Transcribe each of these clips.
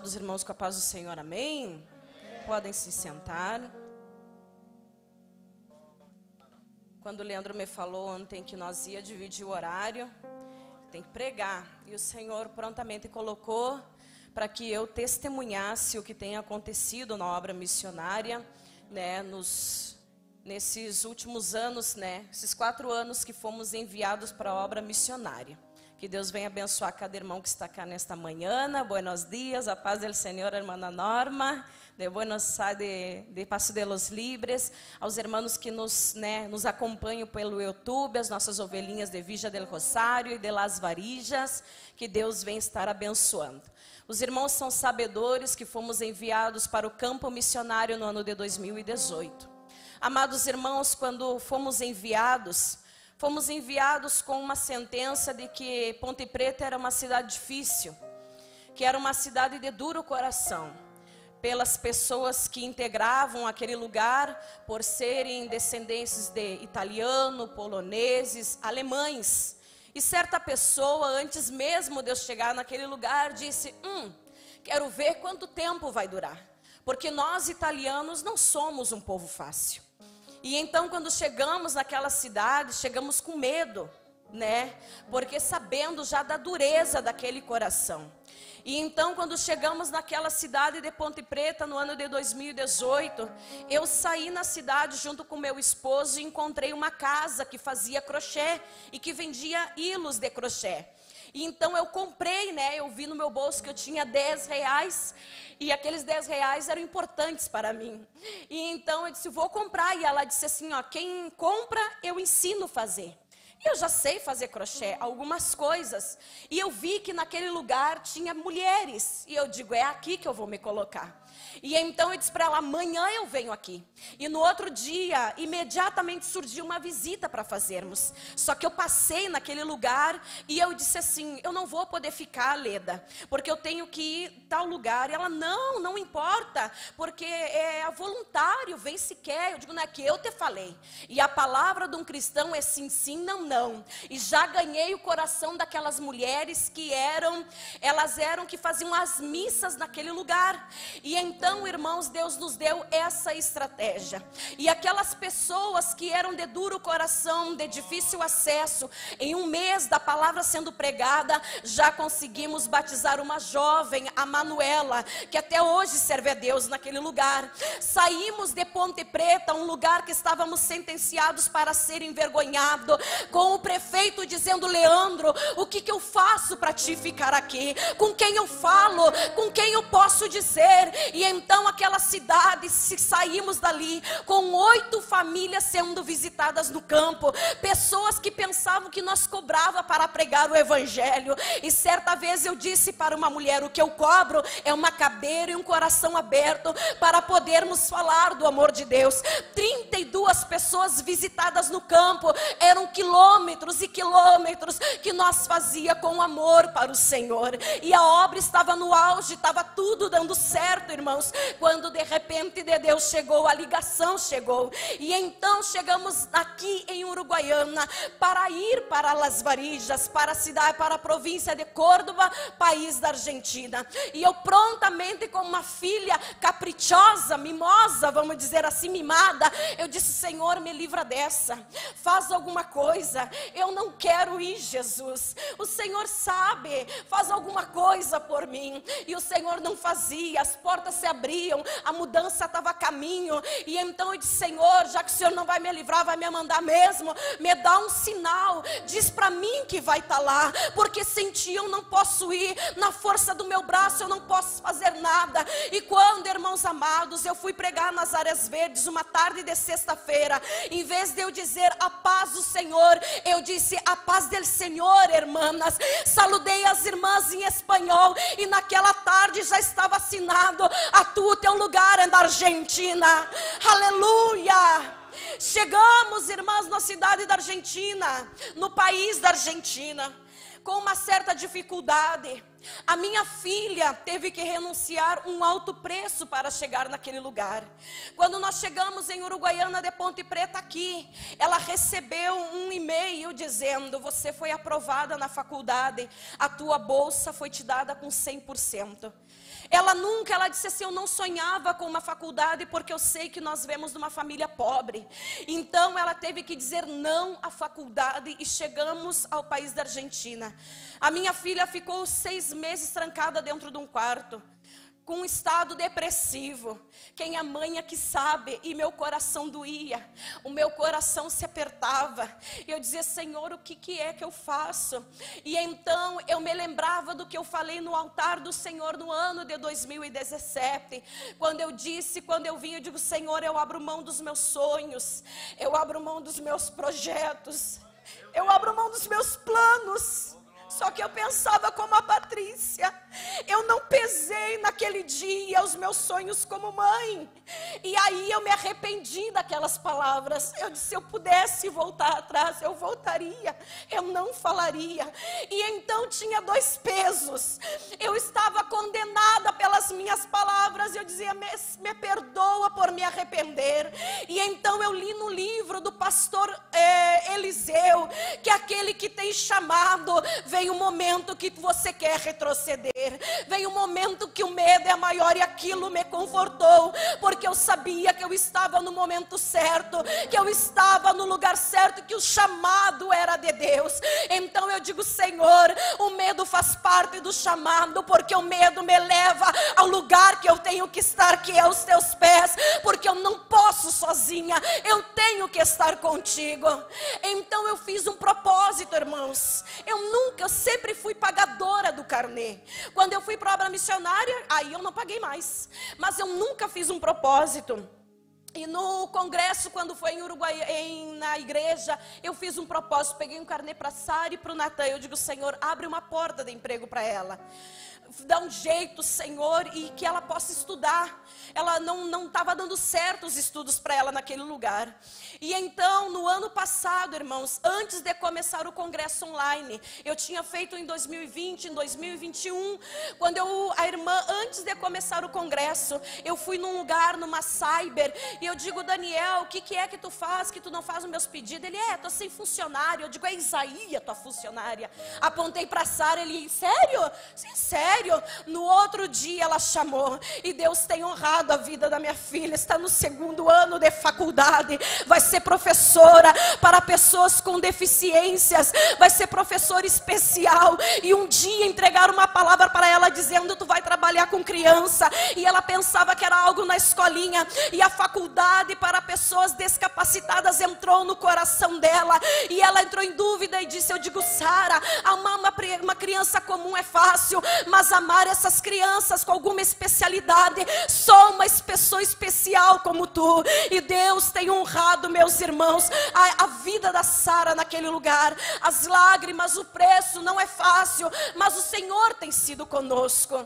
Saúde os irmãos com a paz do Senhor, amém? Podem se sentar. Quando o Leandro me falou ontem que nós ia dividir o horário, tem que pregar. E o Senhor prontamente colocou para que eu testemunhasse o que tem acontecido na obra missionária, né, nesses últimos anos, né, esses 4 anos que fomos enviados para a obra missionária. Que Deus venha abençoar cada irmão que está cá nesta manhã. Buenos dias, a paz do Senhor, irmã Norma. De Buenos Aires, de Paso de los Libres. Aos irmãos que nos acompanham pelo YouTube, as nossas ovelhinhas de Villa del Rosário e de Las Varillas. Que Deus venha estar abençoando. Os irmãos são sabedores que fomos enviados para o campo missionário no ano de 2018. Amados irmãos, quando fomos enviados com uma sentença de que Ponte Preta era uma cidade difícil, que era uma cidade de duro coração, pelas pessoas que integravam aquele lugar, por serem descendentes de italiano, poloneses, alemães. E certa pessoa, antes mesmo de eu chegar naquele lugar, disse, quero ver quanto tempo vai durar, porque nós italianos não somos um povo fácil. E então quando chegamos naquela cidade, chegamos com medo, né? Porque sabendo já da dureza daquele coração. E então quando chegamos naquela cidade de Ponte Preta no ano de 2018, eu saí na cidade junto com meu esposo e encontrei uma casa que fazia crochê e que vendia hilos de crochê. E então eu comprei, né? Eu vi no meu bolso que eu tinha R$10 e aqueles R$10 eram importantes para mim. E então eu disse, vou comprar. E ela disse assim, ó, quem compra eu ensino a fazer. E eu já sei fazer crochê, algumas coisas. E eu vi que naquele lugar tinha mulheres. E eu digo, é aqui que eu vou me colocar. E então eu disse para ela, amanhã eu venho aqui. E no outro dia, imediatamente surgiu uma visita para fazermos. Só que eu passei naquele lugar e eu disse assim, eu não vou poder ficar, Leda, porque eu tenho que ir tal lugar. E ela, não importa, porque é voluntário, vem se quer. Eu digo, não é que eu te falei. E a palavra de um cristão é sim, sim, não. E já ganhei o coração daquelas mulheres que faziam as missas naquele lugar. E então, irmãos, Deus nos deu essa estratégia. E aquelas pessoas que eram de duro coração, de difícil acesso, em um mês da palavra sendo pregada, já conseguimos batizar uma jovem, a Manuela, que até hoje serve a Deus naquele lugar. Saímos de Ponte Preta, um lugar que estávamos sentenciados para ser envergonhado, com o prefeito dizendo, Leandro, o que eu faço para te ficar aqui? Com quem eu falo? Com quem eu posso dizer? E então aquela cidade, se saímos dali com 8 famílias sendo visitadas no campo, pessoas que pensavam que nós cobrava para pregar o evangelho. E certa vez eu disse para uma mulher, o que eu cobro é uma cadeira e um coração aberto para podermos falar do amor de Deus. 32 pessoas visitadas no campo, eram quilômetros e quilômetros que nós fazia com amor para o Senhor. E a obra estava no auge, estava tudo dando certo, irmãos, quando de repente de Deus chegou, a ligação chegou. E então chegamos aqui em Uruguaiana para ir para Las Varillas, para a cidade, para a província de Córdoba, país da Argentina. E eu prontamente, como uma filha caprichosa, mimosa, vamos dizer assim, mimada, eu disse, Senhor, me livra dessa, faz alguma coisa, eu não quero ir, Jesus, o Senhor sabe, faz alguma coisa por mim. E o Senhor não fazia, as portas se abriam, a mudança estava a caminho. E então eu disse, Senhor, já que o Senhor não vai me livrar, vai me mandar mesmo, me dá um sinal, diz para mim que vai estar lá, porque sem ti eu não posso ir, na força do meu braço eu não posso fazer nada. E quando, irmãos amados, eu fui pregar nas Áreas Verdes uma tarde de sexta-feira, em vez de eu dizer a paz do Senhor, eu disse a paz del Senhor, irmãs. Saludei as irmãs em espanhol e naquela tarde já estava assinado, a tu teu lugar é da Argentina. Aleluia! Chegamos, irmãs, na cidade da Argentina, no país da Argentina, com uma certa dificuldade. A minha filha teve que renunciar um alto preço para chegar naquele lugar. Quando nós chegamos em Uruguaiana de Ponte Preta aqui, ela recebeu um e-mail dizendo: você foi aprovada na faculdade, a tua bolsa foi te dada com 100%. Ela disse assim: eu não sonhava com uma faculdade porque eu sei que nós vemos de uma família pobre. Então ela teve que dizer não à faculdade e chegamos ao país da Argentina. A minha filha ficou 6 meses trancada dentro de um quarto, com um estado depressivo. Quem é mãe é que sabe. E meu coração doía, o meu coração se apertava. E eu dizia: Senhor, o que é que eu faço? E então eu me lembrava do que eu falei no altar do Senhor no ano de 2017. Quando eu vim, eu digo: Senhor, eu abro mão dos meus sonhos, eu abro mão dos meus projetos, eu abro mão dos meus planos. Só que eu pensava como a Patrícia. Eu não pesei naquele dia os meus sonhos como mãe. E aí eu me arrependi daquelas palavras. Eu disse: se eu pudesse voltar atrás, eu voltaria. Eu não falaria. E então tinha 2 pesos. Eu estava condenada pelas minhas palavras. Eu dizia: me perdoa por me arrepender. E então eu li no livro do pastor Eliseu, que aquele que tem chamado, vem um momento que você quer retroceder. Vem um momento que o medo é maior, e aquilo me confortou, porque eu sabia que eu estava no momento certo, que eu estava no lugar certo, que o chamado era de Deus. Então eu digo: Senhor, o medo faz parte do chamado, porque o medo me leva ao lugar que eu tenho que estar, que é aos teus pés, porque eu não posso sozinha, eu tenho que estar contigo. Então eu fiz um propósito, irmãos. Eu sempre fui pagadora do carnê. Quando eu fui para a obra missionária, aí eu não paguei mais. Mas eu nunca fiz um propósito. E no congresso, quando foi em Uruguai, na igreja, eu fiz um propósito. Peguei um carnê para a Sara e para o Natan. Eu digo: Senhor, abre uma porta de emprego para ela. Dá um jeito, Senhor, e que ela possa estudar. Ela não estava dando certo os estudos para ela naquele lugar. E então, no ano passado, irmãos, antes de começar o congresso online, eu tinha feito em 2020, em 2021, quando a irmã, antes de começar o congresso, eu fui num lugar, numa cyber, e eu digo: Daniel, o que é que tu faz, que tu não faz os meus pedidos? Ele: tô sem funcionário. Eu digo: é Isaías, tua funcionária. Apontei para Sara, ele: sério? Sim, sério. No outro dia ela chamou, e Deus tem honrado a vida da minha filha. Está no 2º ano de faculdade, vai ser professora para pessoas com deficiências, vai ser professora especial. E um dia entregaram uma palavra para ela dizendo: tu vai trabalhar com criança. E ela pensava que era algo na escolinha, e a faculdade para pessoas descapacitadas entrou no coração dela, e ela entrou em dúvida e disse: eu digo: Sara, amar uma criança comum é fácil, mas amar essas crianças com alguma especialidade, só uma pessoa especial como tu. E Deus tem honrado, meus irmãos, a vida da Sara naquele lugar. As lágrimas, o preço não é fácil, mas o Senhor tem sido conosco.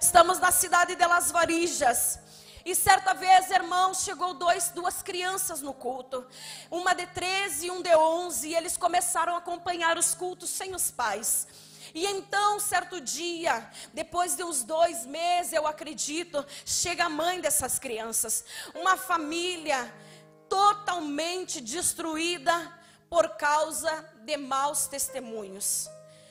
Estamos na cidade de Las Varijas. E certa vez, irmãos, chegou duas crianças no culto, uma de 13 e um de 11, e eles começaram a acompanhar os cultos sem os pais. E então, certo dia, depois de uns 2 meses, eu acredito, chega a mãe dessas crianças. Uma família totalmente destruída por causa de maus testemunhos.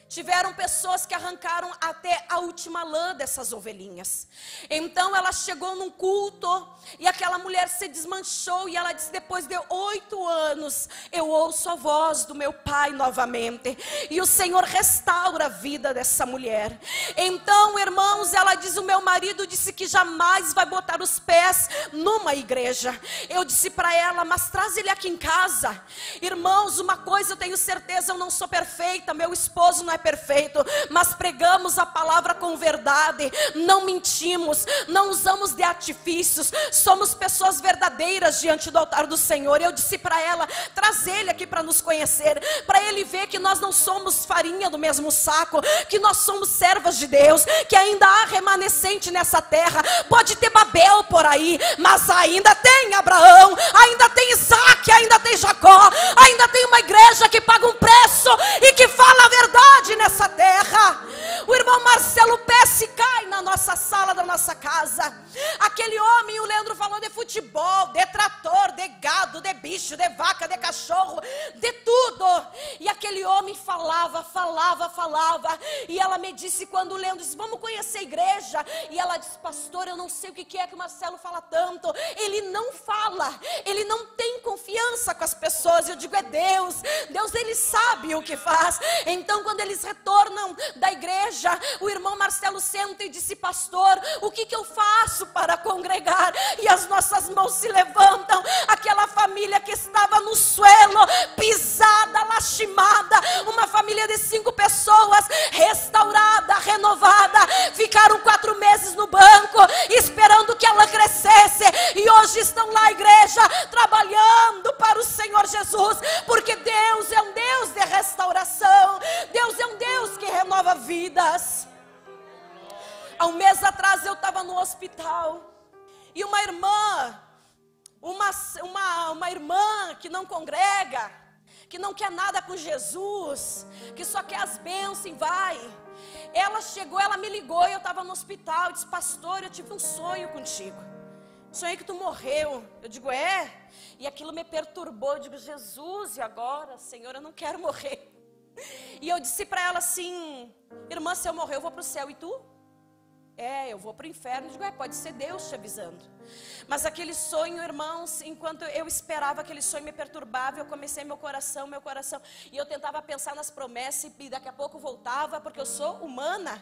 Tiveram pessoas que arrancaram até a última lã dessas ovelhinhas. Então ela chegou num culto e aquela mulher se desmanchou, e ela disse: depois de 8 anos eu ouço a voz do meu pai novamente. E o Senhor restaura a vida dessa mulher. Então, irmãos, ela diz: o meu marido disse que jamais vai botar os pés numa igreja. Eu disse para ela: mas traz ele aqui em casa. Irmãos, uma coisa eu tenho certeza: eu não sou perfeita, meu esposo não é perfeito, mas pregamos a palavra com verdade, não mentimos, não usamos de artifícios, somos pessoas verdadeiras diante do altar do Senhor. Eu disse para ela: traz ele aqui para nos conhecer, para ele ver que nós não somos farinha do mesmo saco, que nós somos servas de Deus, que ainda há remanescente nessa terra. Pode ter Babel por aí, mas ainda tem Abraão, ainda tem Isaac, ainda tem Jacó, ainda tem uma igreja que paga um preço e que fala a verdade nessa terra. O irmão aquele homem falava. E ela me disse, quando o Leandro disse, vamos conhecer a igreja. E ela disse, pastor, eu não sei o que é que o Marcelo fala tanto. Ele não fala, ele não tem confiança com as pessoas. Eu digo, é Deus. Deus, ele sabe o que faz. Então, quando eles retornam da igreja, o irmão Marcelo senta e disse, pastor, o que eu faço para congregar? E as nossas mãos se levantam. Aquela família que estava no suelo, pisada, lastimada, uma família de 5 pessoas, restaurada, renovada, ficaram 4 meses no banco, esperando que ela crescesse, e hoje estão lá, igreja, trabalhando para o Senhor Jesus, porque Deus é um Deus de restauração, Deus é um Deus que renova vidas. Há um mês atrás eu estava no hospital, e uma irmã, uma irmã que não congrega, que não quer nada com Jesus, que só quer as bênçãos, vai. Ela chegou, ela me ligou, e eu estava no hospital, disse, pastor, eu tive um sonho contigo. Sonhei que tu morreu. Eu digo, é? E aquilo me perturbou, eu digo, Jesus, e agora? Senhor, eu não quero morrer. E eu disse para ela assim, irmã, se eu morrer eu vou para o céu, e tu? Eu vou para o inferno. Eu digo, pode ser Deus te avisando. Mas aquele sonho, irmãos, enquanto eu esperava, aquele sonho me perturbava. Eu comecei meu coração, e eu tentava pensar nas promessas, e daqui a pouco voltava, porque eu sou humana.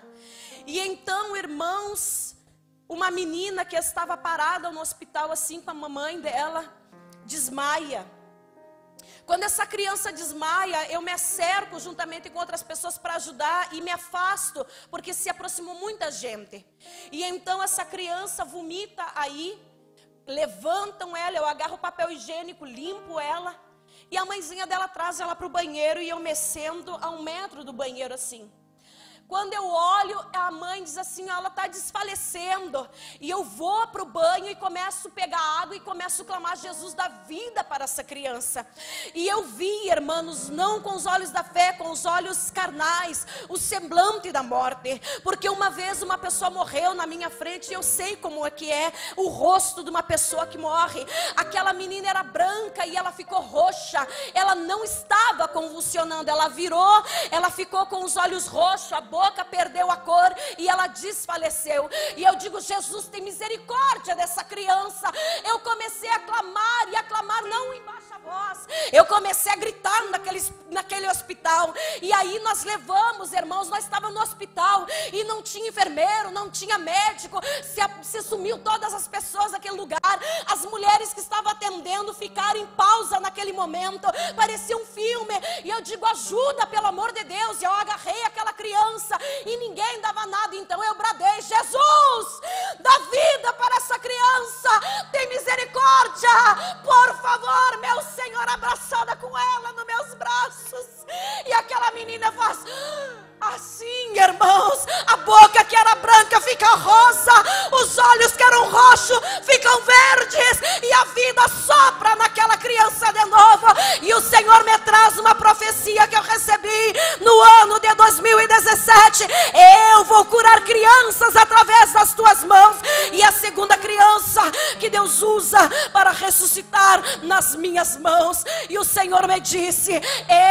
E então, irmãos, uma menina que estava parada no hospital assim com a mamãe dela, desmaia. Quando essa criança desmaia, eu me acerco juntamente com outras pessoas para ajudar e me afasto, porque se aproximou muita gente. E então essa criança vomita aí, levantam ela, eu agarro o papel higiênico, limpo ela, e a mãezinha dela traz ela para o banheiro, e eu mecendo a 1 metro do banheiro assim. Quando eu olho, a mãe diz assim, ela está desfalecendo. E eu vou para o banho e começo a pegar água e começo a clamar Jesus da vida para essa criança. E eu vi, irmãos, não com os olhos da fé, com os olhos carnais, o semblante da morte. Porque uma vez uma pessoa morreu na minha frente, e eu sei como é que é o rosto de uma pessoa que morre. Aquela menina era branca e ela ficou roxa. Ela não estava convulsionando, ela virou, ela ficou com os olhos roxos, a boca perdeu a cor e ela desfaleceu. E eu digo, Jesus, tem misericórdia dessa criança. Eu comecei a clamar, e a clamar não em baixa voz. Eu comecei a gritar naquele hospital. E aí nós levamos, irmãos, nós estávamos no hospital e não tinha enfermeiro, não tinha médico, se sumiu todas as pessoas daquele lugar. As mulheres que estavam atendendo ficaram em pausa naquele momento, parecia um filme. E eu digo, ajuda, pelo amor de Deus. E eu agarrei aquela criança e ninguém dava nada. Então eu bradei, Jesus, dá vida para essa criança, tem misericórdia, por favor, meu Senhor, abraçada com ela nos meus braços. E aquela menina faz assim, irmãos, a boca que era branca fica rosa, os olhos que eram roxos ficam verdes, e a vida sopra naquela criança de novo. E o Senhor me traz uma profecia que eu recebi no ano de 2017: eu vou curar crianças através das tuas mãos. E a segunda criança que Deus usa para ressuscitar nas minhas mãos. E o Senhor me disse,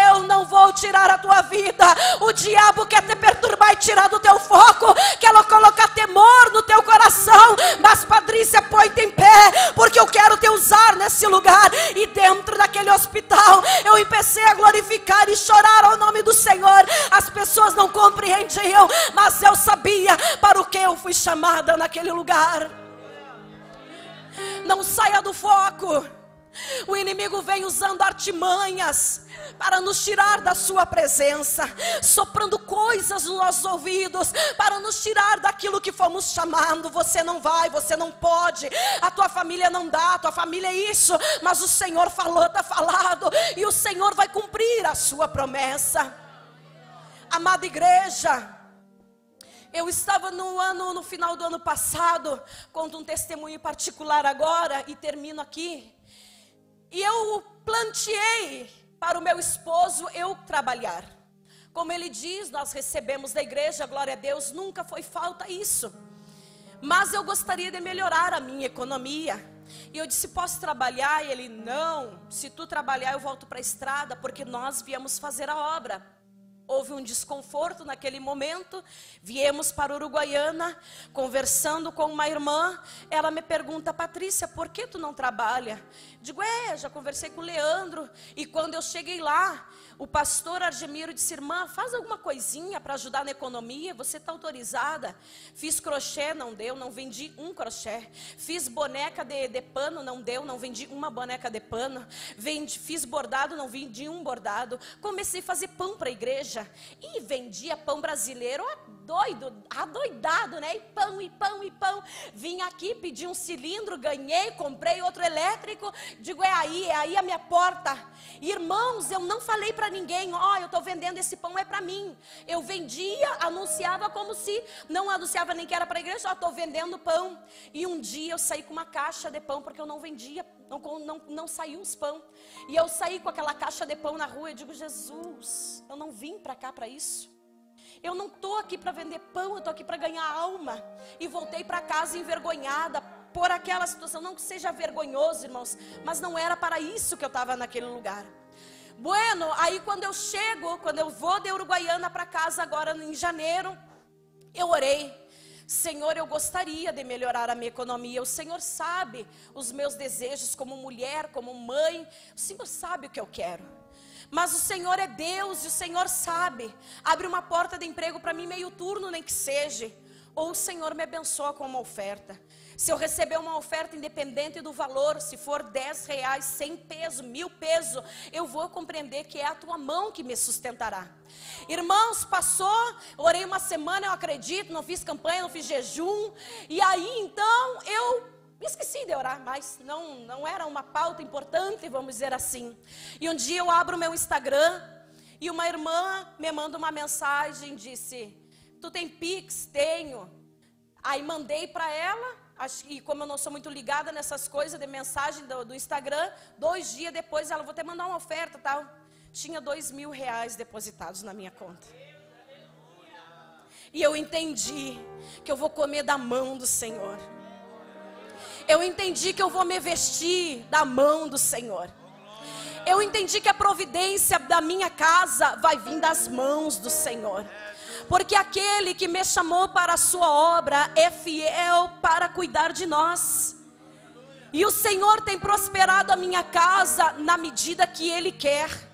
eu não vou tirar a tua vida. O diabo quer te perturbar e tirar do teu foco, quer colocar temor no teu coração. Mas Patrícia, põe-te em pé, porque eu quero te usar nesse lugar. E dentro daquele hospital eu empecei a glorificar e chorar ao nome do Senhor. As pessoas não compreendiam, mas eu sabia para o que eu fui chamada naquele lugar. Não saia do foco. O inimigo vem usando artimanhas para nos tirar da sua presença, soprando coisas nos nossos ouvidos para nos tirar daquilo que fomos chamando. Você não vai, você não pode, a tua família não dá, a tua família é isso. Mas o Senhor falou, está falado, e o Senhor vai cumprir a sua promessa. Amada igreja, eu estava no final do ano passado, conto um testemunho particular agora e termino aqui. E eu planteei para o meu esposo eu trabalhar. Como ele diz, nós recebemos da igreja, glória a Deus, nunca foi falta isso. Mas eu gostaria de melhorar a minha economia. E eu disse, posso trabalhar? E ele, não, se tu trabalhar eu volto para a estrada, porque nós viemos fazer a obra. Houve um desconforto naquele momento, viemos para Uruguaiana, conversando com uma irmã, ela me pergunta, Patrícia, por que tu não trabalha? Digo, já conversei com o Leandro, e quando eu cheguei lá, o pastor Argemiro disse, irmã, faz alguma coisinha para ajudar na economia, você está autorizada? Fiz crochê, não deu, não vendi um crochê. Fiz boneca de pano, não deu, não vendi uma boneca de pano. Fiz bordado, não vendi um bordado. Comecei a fazer pão para a igreja e vendia pão brasileiro, doido, adoidado, né? E pão, e pão, e pão. Vim aqui, pedi um cilindro, ganhei, comprei outro elétrico. Digo, é aí a minha porta. Irmãos, eu não falei para ninguém, eu estou vendendo esse pão, é para mim. Eu vendia, anunciava como se, não anunciava nem que era para a igreja, estou vendendo pão. E um dia eu saí com uma caixa de pão, porque eu não vendia, não saiu os pão. E eu saí com aquela caixa de pão na rua, eu digo, Jesus, eu não vim para cá para isso. Eu não estou aqui para vender pão, eu estou aqui para ganhar alma. E voltei para casa envergonhada por aquela situação. Não que seja vergonhoso, irmãos, mas não era para isso que eu estava naquele lugar. Bueno, aí quando eu vou de Uruguaiana para casa agora em janeiro, eu orei. Senhor, eu gostaria de melhorar a minha economia. O Senhor sabe os meus desejos como mulher, como mãe. O Senhor sabe o que eu quero. Mas o Senhor é Deus e o Senhor sabe. Abre uma porta de emprego para mim meio turno, nem que seja. Ou o Senhor me abençoa com uma oferta. Se eu receber uma oferta independente do valor, se for 10 reais, 100 pesos, 1000 pesos, eu vou compreender que é a tua mão que me sustentará. Irmãos, passou, orei uma semana, eu acredito, não fiz campanha, não fiz jejum. E aí então eu esqueci de orar, mas não era uma pauta importante, vamos dizer assim. E um dia eu abro o meu Instagram e uma irmã me manda uma mensagem, disse, tu tem Pix? Tenho. Aí mandei para ela. E como eu não sou muito ligada nessas coisas de mensagem do Instagram, 2 dias depois ela, vou te mandar uma oferta, tal. Tinha 2.000 reais depositados na minha conta. E eu entendi que eu vou comer da mão do Senhor. Eu entendi que eu vou me vestir da mão do Senhor. Eu entendi que a providência da minha casa vai vir das mãos do Senhor. Porque aquele que me chamou para a sua obra é fiel para cuidar de nós. E o Senhor tem prosperado a minha casa na medida que Ele quer.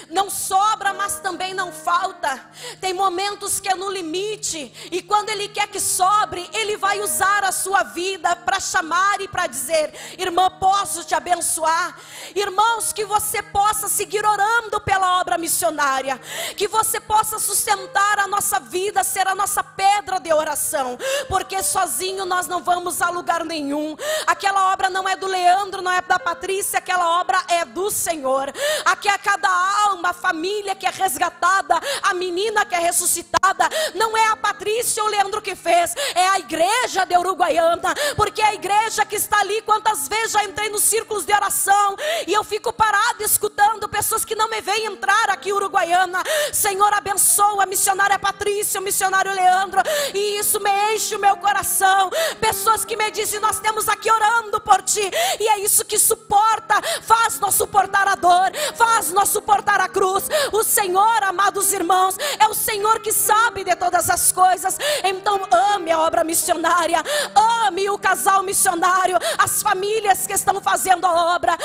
Não sobra, mas também não falta. Tem momentos que é no limite. E quando Ele quer que sobre, Ele vai usar a sua vida para chamar e para dizer, irmã, posso te abençoar? Irmãos, que você possa seguir orando pela obra missionária. Que você possa sustentar a nossa vida, ser a nossa pedra de oração. Porque sozinho nós não vamos a lugar nenhum. Aquela obra não é do Leandro, não é da Patrícia. Aquela obra é do Senhor. Aqui a cada alma, a família que é resgatada, a menina que é ressuscitada, não é a Patrícia ou o Leandro que fez, é a igreja de Uruguaiana, porque é a igreja que está ali. Quantas vezes já entrei nos círculos de oração e eu fico parado escutando pessoas que não me veem entrar aqui em Uruguaiana. Senhor, abençoa a missionária Patrícia, o missionário Leandro, e isso me enche o meu coração. Pessoas que me dizem, nós temos aqui orando por ti, e é isso que suporta, faz nós suportar a dor, faz nós suportar a cruz. O Senhor, amados irmãos, é o Senhor que sabe de todas as coisas. Então ame a obra missionária, ame o casal missionário, as famílias que estão fazendo a obra,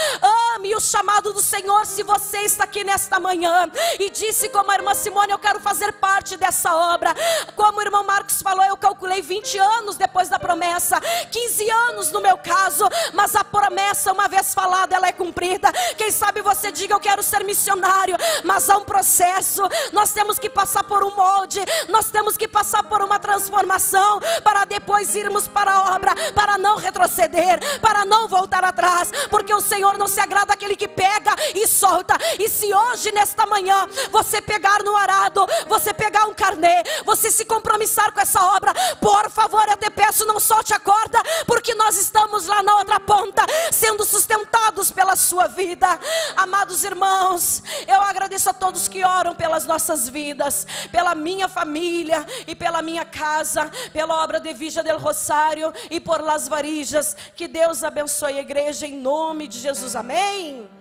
ame o chamado do Senhor. Se você está aqui nesta manhã e disse como a irmã Simone, eu quero fazer parte dessa obra, como o irmão Marcos falou, eu calculei 20 anos depois da promessa, 15 anos no meu caso, mas a promessa uma vez falada, ela é cumprida. Quem sabe você diga, eu quero ser missionário, mas há um processo, nós temos que passar por um molde, nós temos que passar por uma transformação, para depois irmos para a obra, para não retroceder, para não voltar atrás, porque o Senhor não se agrada daquele que pega e solta. E se hoje, nesta manhã, você pegar no arado, você pegar um carnê, você se compromissar com essa obra, por favor, eu te peço, não solte a corda, porque nós estamos lá na outra ponta, sendo sustentados abençoados pela sua vida. Amados irmãos, eu agradeço a todos que oram pelas nossas vidas, pela minha família e pela minha casa, pela obra de Villa del Rosário e por Las Varijas. Que Deus abençoe a igreja em nome de Jesus, amém.